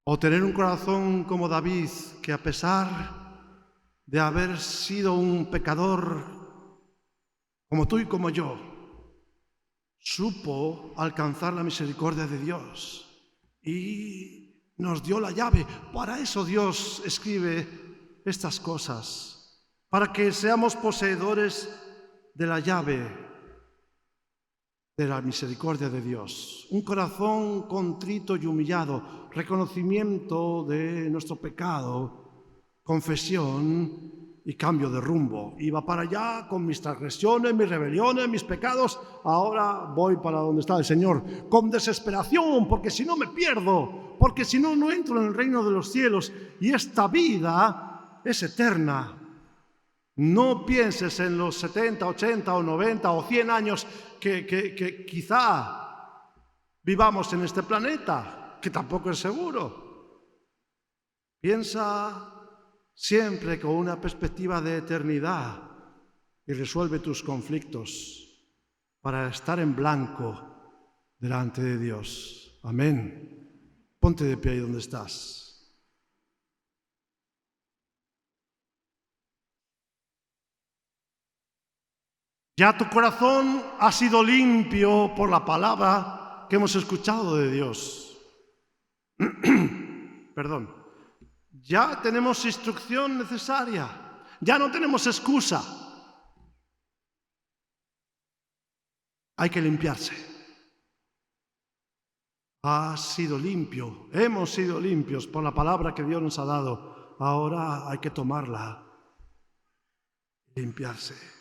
Speaker 1: O tener un corazón como David, que a pesar de haber sido un pecador como tú y como yo, supo alcanzar la misericordia de Dios y nos dio la llave. Para eso Dios escribe estas cosas, para que seamos poseedores de la llave de la misericordia de Dios. Un corazón contrito y humillado, reconocimiento de nuestro pecado, confesión y cambio de rumbo. Iba para allá con mis transgresiones, mis rebeliones, mis pecados. Ahora voy para donde está el Señor, con desesperación, porque si no me pierdo, porque si no, no entro en el reino de los cielos. Y esta vida es eterna. No pienses en los 70, 80 o 90 o 100 años que quizá vivamos en este planeta, que tampoco es seguro. Piensa siempre con una perspectiva de eternidad y resuelve tus conflictos para estar en blanco delante de Dios. Amén. Ponte de pie ahí donde estás. Ya tu corazón ha sido limpio por la palabra que hemos escuchado de Dios. Perdón. Ya tenemos instrucción necesaria. Ya no tenemos excusa. Hay que limpiarse. Ha sido limpio. Hemos sido limpios por la palabra que Dios nos ha dado. Ahora hay que tomarla. Limpiarse.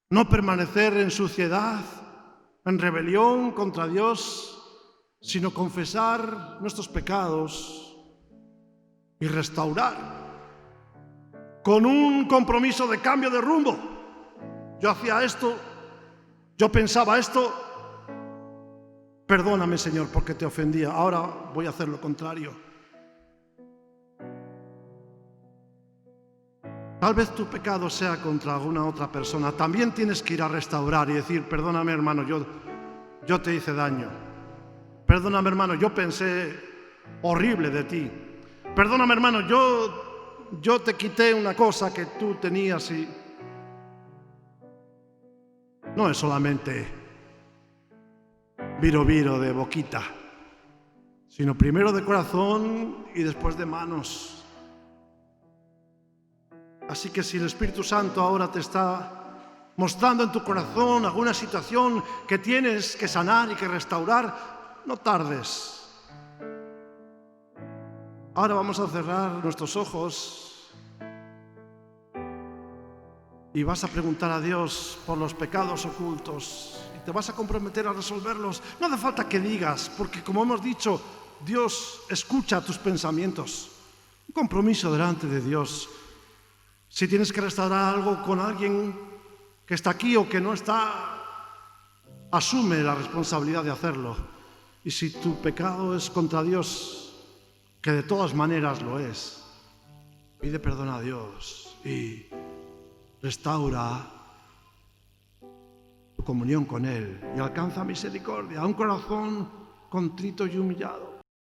Speaker 1: No permanecer en suciedad, en rebelión contra Dios, sino confesar nuestros pecados y restaurar con un compromiso de cambio de rumbo. Yo hacía esto, yo pensaba esto, perdóname, Señor, porque te ofendía, ahora voy a hacer lo contrario. Tal vez tu pecado sea contra alguna otra persona. También tienes que ir a restaurar y decir, perdóname, hermano, yo te hice daño. Perdóname, hermano, yo pensé horrible de ti. Perdóname, hermano, yo te quité una cosa que tú tenías y... No es solamente viro de boquita, sino primero de corazón y después de manos. Así que si el Espíritu Santo ahora te está mostrando en tu corazón alguna situación que tienes que sanar y que restaurar, no tardes. Ahora vamos a cerrar nuestros ojos y vas a preguntar a Dios por los pecados ocultos y te vas a comprometer a resolverlos. No hace falta que digas, porque como hemos dicho, Dios escucha tus pensamientos. Un compromiso delante de Dios. Si tienes que restaurar algo con alguien que está aquí o que no está, asume la responsabilidad de hacerlo. Y si tu pecado es contra Dios, que de todas maneras lo es, pide perdón a Dios y restaura tu comunión con Él y alcanza misericordia, un corazón contrito y humillado.